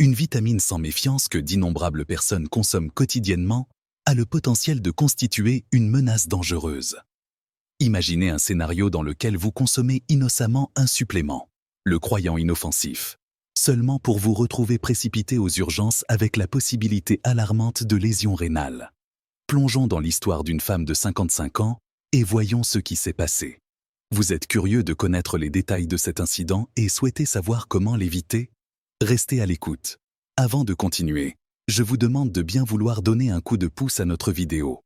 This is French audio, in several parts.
Une vitamine sans méfiance que d'innombrables personnes consomment quotidiennement a le potentiel de constituer une menace dangereuse. Imaginez un scénario dans lequel vous consommez innocemment un supplément, le croyant inoffensif, seulement pour vous retrouver précipité aux urgences avec la possibilité alarmante de lésions rénales. Plongeons dans l'histoire d'une femme de 55 ans et voyons ce qui s'est passé. Vous êtes curieux de connaître les détails de cet incident et souhaitez savoir comment l'éviter? Restez à l'écoute. Avant de continuer, je vous demande de bien vouloir donner un coup de pouce à notre vidéo.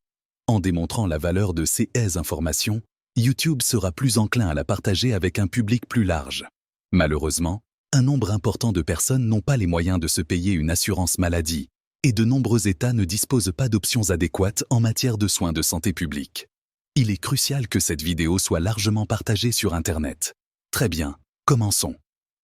En démontrant la valeur de ces informations, YouTube sera plus enclin à la partager avec un public plus large. Malheureusement, un nombre important de personnes n'ont pas les moyens de se payer une assurance maladie, et de nombreux États ne disposent pas d'options adéquates en matière de soins de santé publique. Il est crucial que cette vidéo soit largement partagée sur Internet. Très bien, commençons.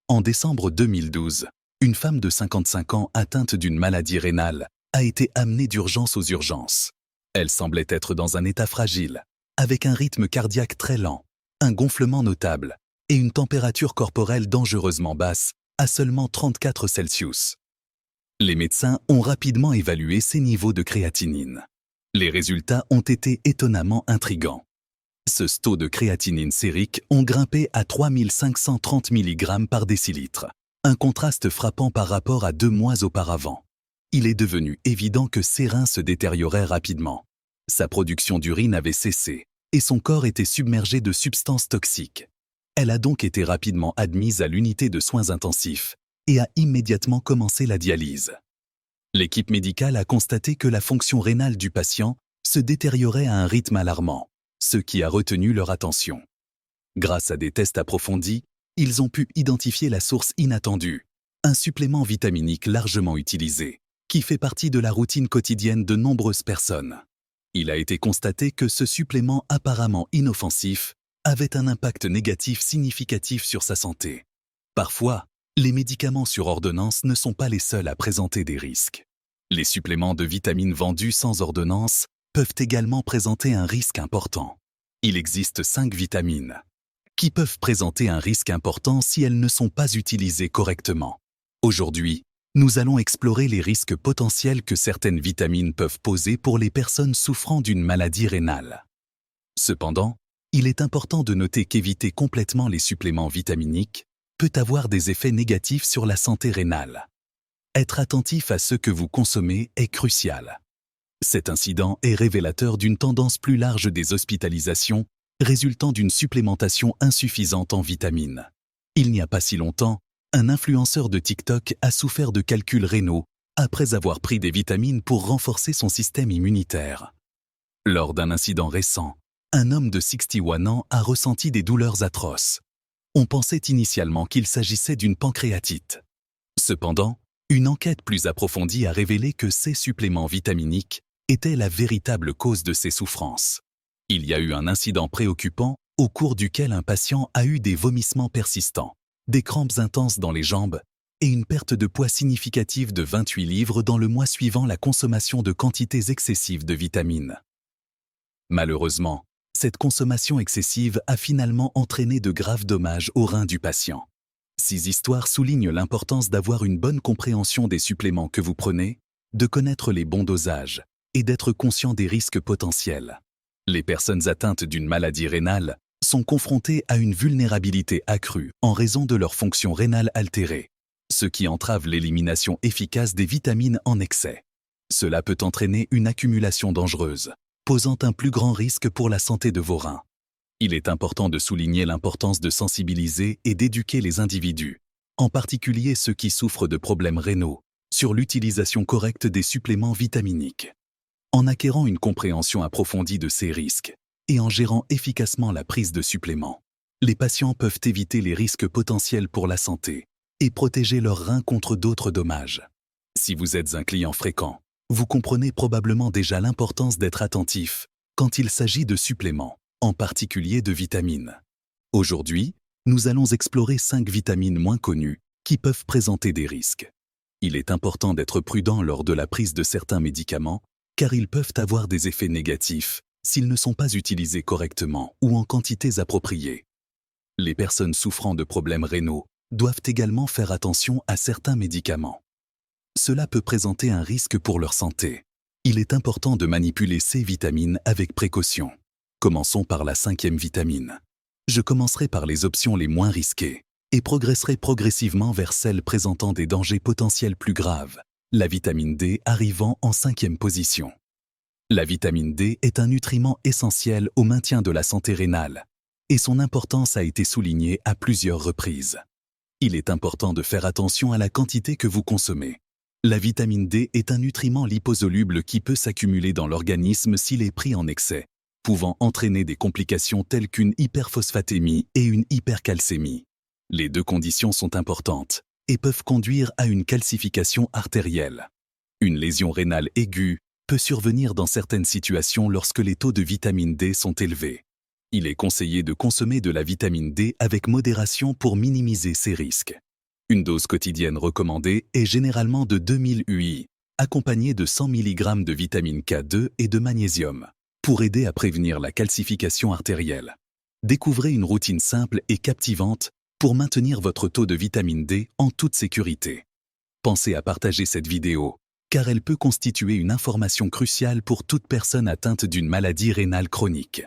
En décembre 2012, une femme de 55 ans atteinte d'une maladie rénale a été amenée d'urgence aux urgences. Elle semblait être dans un état fragile, avec un rythme cardiaque très lent, un gonflement notable et une température corporelle dangereusement basse, à seulement 34 Celsius. Les médecins ont rapidement évalué ses niveaux de créatinine. Les résultats ont été étonnamment intrigants. Ce taux de créatinine sérique ont grimpé à 3530 mg par décilitre, un contraste frappant par rapport à 2 mois auparavant. Il est devenu évident que ses reins se détérioraient rapidement. Sa production d'urine avait cessé et son corps était submergé de substances toxiques. Elle a donc été rapidement admise à l'unité de soins intensifs et a immédiatement commencé la dialyse. L'équipe médicale a constaté que la fonction rénale du patient se détériorait à un rythme alarmant, ce qui a retenu leur attention. Grâce à des tests approfondis, ils ont pu identifier la source inattendue, un supplément vitaminique largement utilisé, qui fait partie de la routine quotidienne de nombreuses personnes. Il a été constaté que ce supplément apparemment inoffensif avait un impact négatif significatif sur sa santé. Parfois, les médicaments sur ordonnance ne sont pas les seuls à présenter des risques. Les suppléments de vitamines vendus sans ordonnance peuvent également présenter un risque important. Il existe 5 vitamines qui peuvent présenter un risque important si elles ne sont pas utilisées correctement. Aujourd'hui, nous allons explorer les risques potentiels que certaines vitamines peuvent poser pour les personnes souffrant d'une maladie rénale. Cependant, il est important de noter qu'éviter complètement les suppléments vitaminiques peut avoir des effets négatifs sur la santé rénale. Être attentif à ce que vous consommez est crucial. Cet incident est révélateur d'une tendance plus large des hospitalisations résultant d'une supplémentation insuffisante en vitamines. Il n'y a pas si longtemps, un influenceur de TikTok a souffert de calculs rénaux après avoir pris des vitamines pour renforcer son système immunitaire. Lors d'un incident récent, un homme de 61 ans a ressenti des douleurs atroces. On pensait initialement qu'il s'agissait d'une pancréatite. Cependant, une enquête plus approfondie a révélé que ces suppléments vitaminiques étaient la véritable cause de ses souffrances. Il y a eu un incident préoccupant au cours duquel un patient a eu des vomissements persistants, des crampes intenses dans les jambes et une perte de poids significative de 28 livres dans le mois suivant la consommation de quantités excessives de vitamines. Malheureusement, cette consommation excessive a finalement entraîné de graves dommages aux reins du patient. Ces histoires soulignent l'importance d'avoir une bonne compréhension des suppléments que vous prenez, de connaître les bons dosages et d'être conscient des risques potentiels. Les personnes atteintes d'une maladie rénale sont confrontées à une vulnérabilité accrue en raison de leur fonction rénale altérée, ce qui entrave l'élimination efficace des vitamines en excès. Cela peut entraîner une accumulation dangereuse, posant un plus grand risque pour la santé de vos reins. Il est important de souligner l'importance de sensibiliser et d'éduquer les individus, en particulier ceux qui souffrent de problèmes rénaux, sur l'utilisation correcte des suppléments vitaminiques. En acquérant une compréhension approfondie de ces risques et en gérant efficacement la prise de suppléments, les patients peuvent éviter les risques potentiels pour la santé et protéger leurs reins contre d'autres dommages. Si vous êtes un client fréquent, vous comprenez probablement déjà l'importance d'être attentif quand il s'agit de suppléments, en particulier de vitamines. Aujourd'hui, nous allons explorer 5 vitamines moins connues qui peuvent présenter des risques. Il est important d'être prudent lors de la prise de certains médicaments car ils peuvent avoir des effets négatifs s'ils ne sont pas utilisés correctement ou en quantités appropriées. Les personnes souffrant de problèmes rénaux doivent également faire attention à certains médicaments. cela peut présenter un risque pour leur santé. Il est important de manipuler ces vitamines avec précaution. Commençons par la 5e vitamine. Je commencerai par les options les moins risquées et progresserai progressivement vers celles présentant des dangers potentiels plus graves, la vitamine D arrivant en 5e position. La vitamine D est un nutriment essentiel au maintien de la santé rénale, et son importance a été soulignée à plusieurs reprises. Il est important de faire attention à la quantité que vous consommez. La vitamine D est un nutriment liposoluble qui peut s'accumuler dans l'organisme s'il est pris en excès, pouvant entraîner des complications telles qu'une hyperphosphatémie et une hypercalcémie. Les deux conditions sont importantes et peuvent conduire à une calcification artérielle. Une lésion rénale aiguë peut survenir dans certaines situations lorsque les taux de vitamine D sont élevés. Il est conseillé de consommer de la vitamine D avec modération pour minimiser ces risques. Une dose quotidienne recommandée est généralement de 2000 UI, accompagnée de 100 mg de vitamine K2 et de magnésium, pour aider à prévenir la calcification artérielle. Découvrez une routine simple et captivante pour maintenir votre taux de vitamine D en toute sécurité. Pensez à partager cette vidéo, car elle peut constituer une information cruciale pour toute personne atteinte d'une maladie rénale chronique.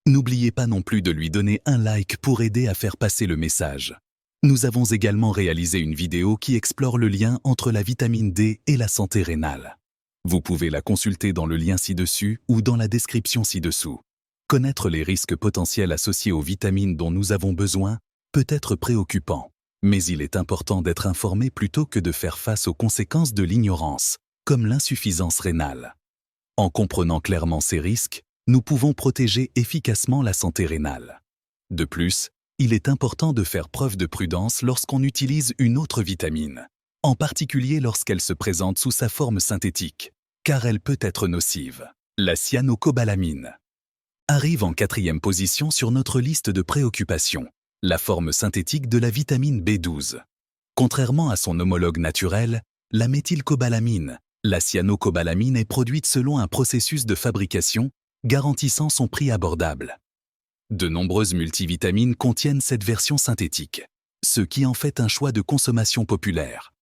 N'oubliez pas non plus de lui donner un like pour aider à faire passer le message. Nous avons également réalisé une vidéo qui explore le lien entre la vitamine D et la santé rénale. Vous pouvez la consulter dans le lien ci-dessus ou dans la description ci-dessous. Connaître les risques potentiels associés aux vitamines dont nous avons besoin peut être préoccupant, mais il est important d'être informé plutôt que de faire face aux conséquences de l'ignorance, comme l'insuffisance rénale. En comprenant clairement ces risques, nous pouvons protéger efficacement la santé rénale. De plus, il est important de faire preuve de prudence lorsqu'on utilise une autre vitamine, en particulier lorsqu'elle se présente sous sa forme synthétique, car elle peut être nocive. La cyanocobalamine arrive en 4e position sur notre liste de préoccupations, la forme synthétique de la vitamine B12. Contrairement à son homologue naturel, la méthylcobalamine, la cyanocobalamine est produite selon un processus de fabrication garantissant son prix abordable. De nombreuses multivitamines contiennent cette version synthétique, ce qui en fait un choix de consommation populaire.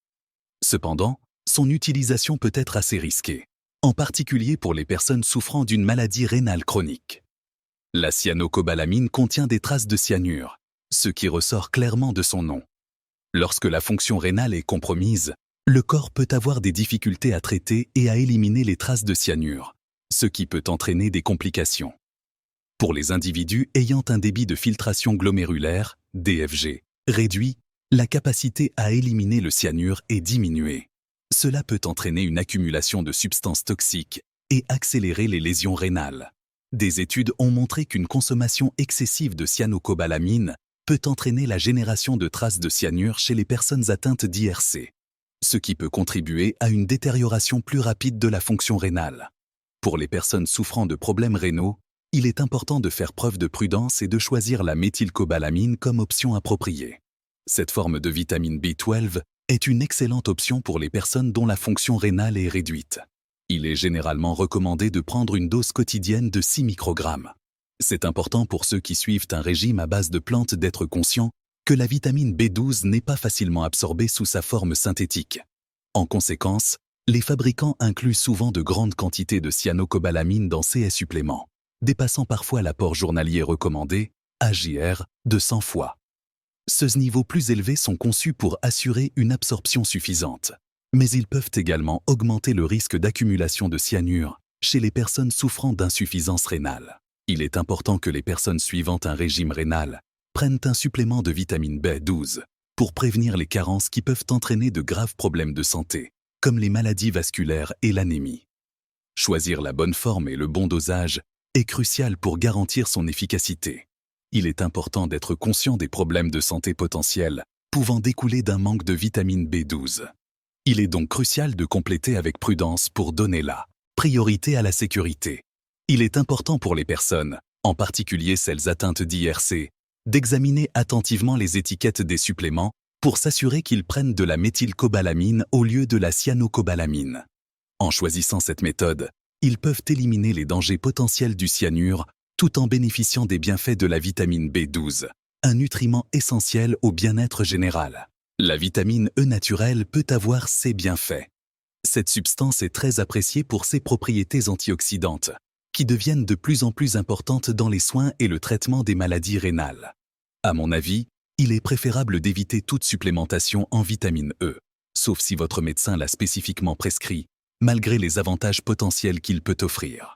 Cependant, son utilisation peut être assez risquée, en particulier pour les personnes souffrant d'une maladie rénale chronique. La cyanocobalamine contient des traces de cyanure, ce qui ressort clairement de son nom. Lorsque la fonction rénale est compromise, le corps peut avoir des difficultés à traiter et à éliminer les traces de cyanure, ce qui peut entraîner des complications. Pour les individus ayant un débit de filtration glomérulaire, DFG, réduit, la capacité à éliminer le cyanure est diminuée. Cela peut entraîner une accumulation de substances toxiques et accélérer les lésions rénales. Des études ont montré qu'une consommation excessive de cyanocobalamine peut entraîner la génération de traces de cyanure chez les personnes atteintes d'IRC, ce qui peut contribuer à une détérioration plus rapide de la fonction rénale. Pour les personnes souffrant de problèmes rénaux, il est important de faire preuve de prudence et de choisir la méthylcobalamine comme option appropriée. Cette forme de vitamine B12 est une excellente option pour les personnes dont la fonction rénale est réduite. Il est généralement recommandé de prendre une dose quotidienne de 6 microgrammes. C'est important pour ceux qui suivent un régime à base de plantes d'être conscients que la vitamine B12 n'est pas facilement absorbée sous sa forme synthétique. En conséquence, les fabricants incluent souvent de grandes quantités de cyanocobalamine dans ces suppléments, dépassant parfois l'apport journalier recommandé, AJR, de 100 fois. Ces niveaux plus élevés sont conçus pour assurer une absorption suffisante, mais ils peuvent également augmenter le risque d'accumulation de cyanure chez les personnes souffrant d'insuffisance rénale. Il est important que les personnes suivant un régime rénal prennent un supplément de vitamine B12 pour prévenir les carences qui peuvent entraîner de graves problèmes de santé, comme les maladies vasculaires et l'anémie. Choisir la bonne forme et le bon dosage est crucial pour garantir son efficacité. Il est important d'être conscient des problèmes de santé potentiels pouvant découler d'un manque de vitamine B12. Il est donc crucial de compléter avec prudence pour donner la priorité à la sécurité. Il est important pour les personnes, en particulier celles atteintes d'IRC, d'examiner attentivement les étiquettes des suppléments pour s'assurer qu'ils prennent de la méthylcobalamine au lieu de la cyanocobalamine. En choisissant cette méthode, ils peuvent éliminer les dangers potentiels du cyanure tout en bénéficiant des bienfaits de la vitamine B12, un nutriment essentiel au bien-être général. La vitamine E naturelle peut avoir ces bienfaits. Cette substance est très appréciée pour ses propriétés antioxydantes, qui deviennent de plus en plus importantes dans les soins et le traitement des maladies rénales. À mon avis, il est préférable d'éviter toute supplémentation en vitamine E, sauf si votre médecin l'a spécifiquement prescrit, malgré les avantages potentiels qu'il peut offrir.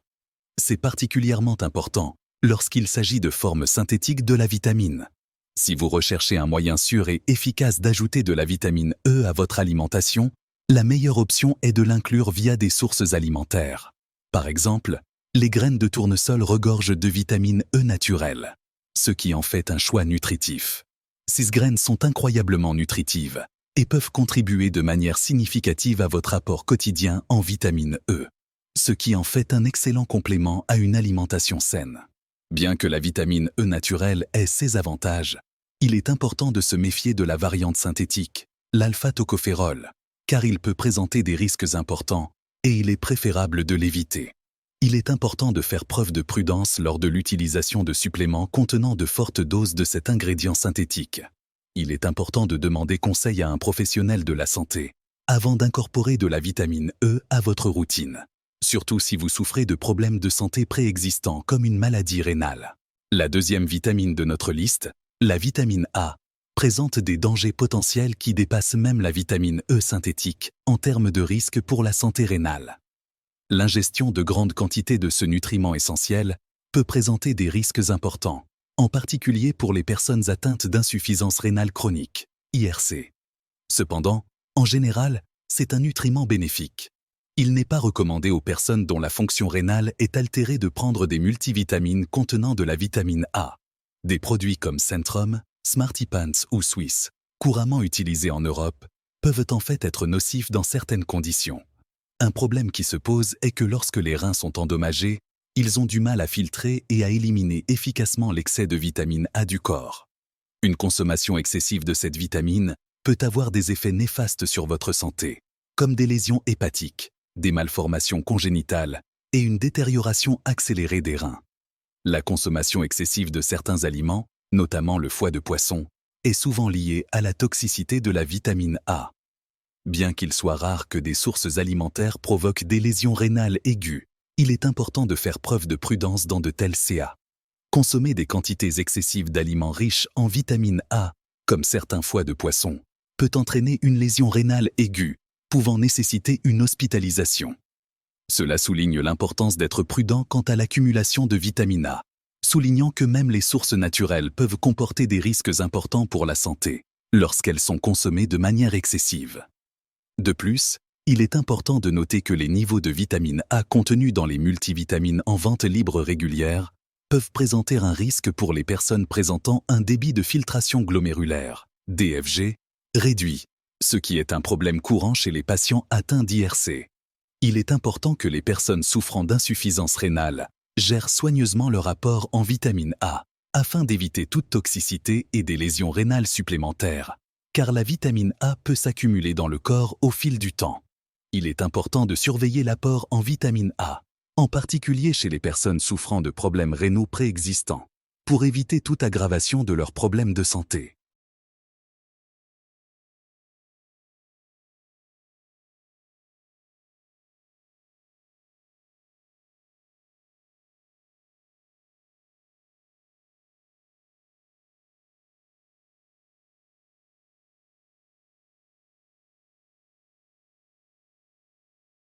C'est particulièrement important lorsqu'il s'agit de formes synthétiques de la vitamine. Si vous recherchez un moyen sûr et efficace d'ajouter de la vitamine E à votre alimentation, la meilleure option est de l'inclure via des sources alimentaires. Par exemple, les graines de tournesol regorgent de vitamine E naturelle, ce qui en fait un choix nutritif. Ces graines sont incroyablement nutritives et peuvent contribuer de manière significative à votre apport quotidien en vitamine E, ce qui en fait un excellent complément à une alimentation saine. Bien que la vitamine E naturelle ait ses avantages, il est important de se méfier de la variante synthétique, l'alpha-tocophérol, car il peut présenter des risques importants et il est préférable de l'éviter. Il est important de faire preuve de prudence lors de l'utilisation de suppléments contenant de fortes doses de cet ingrédient synthétique. Il est important de demander conseil à un professionnel de la santé avant d'incorporer de la vitamine E à votre routine, surtout si vous souffrez de problèmes de santé préexistants comme une maladie rénale. La deuxième vitamine de notre liste, la vitamine A, présente des dangers potentiels qui dépassent même la vitamine E synthétique en termes de risque pour la santé rénale. L'ingestion de grandes quantités de ce nutriment essentiel peut présenter des risques importants, en particulier pour les personnes atteintes d'insuffisance rénale chronique, IRC. Cependant, en général, c'est un nutriment bénéfique. Il n'est pas recommandé aux personnes dont la fonction rénale est altérée de prendre des multivitamines contenant de la vitamine A. Des produits comme Centrum, Smarty-Pants ou Swiss, couramment utilisés en Europe, peuvent en fait être nocifs dans certaines conditions. Un problème qui se pose est que lorsque les reins sont endommagés, ils ont du mal à filtrer et à éliminer efficacement l'excès de vitamine A du corps. Une consommation excessive de cette vitamine peut avoir des effets néfastes sur votre santé, comme des lésions hépatiques, des malformations congénitales et une détérioration accélérée des reins. La consommation excessive de certains aliments, notamment le foie de poisson, est souvent liée à la toxicité de la vitamine A. Bien qu'il soit rare que des sources alimentaires provoquent des lésions rénales aiguës, il est important de faire preuve de prudence dans de tels cas. Consommer des quantités excessives d'aliments riches en vitamine A, comme certains foies de poisson, peut entraîner une lésion rénale aiguë, pouvant nécessiter une hospitalisation. Cela souligne l'importance d'être prudent quant à l'accumulation de vitamine A, soulignant que même les sources naturelles peuvent comporter des risques importants pour la santé, lorsqu'elles sont consommées de manière excessive. De plus, il est important de noter que les niveaux de vitamine A contenus dans les multivitamines en vente libre régulière peuvent présenter un risque pour les personnes présentant un débit de filtration glomérulaire, DFG, réduit, ce qui est un problème courant chez les patients atteints d'IRC. Il est important que les personnes souffrant d'insuffisance rénale gèrent soigneusement leur apport en vitamine A, afin d'éviter toute toxicité et des lésions rénales supplémentaires, car la vitamine A peut s'accumuler dans le corps au fil du temps. Il est important de surveiller l'apport en vitamine A, en particulier chez les personnes souffrant de problèmes rénaux préexistants, pour éviter toute aggravation de leurs problèmes de santé.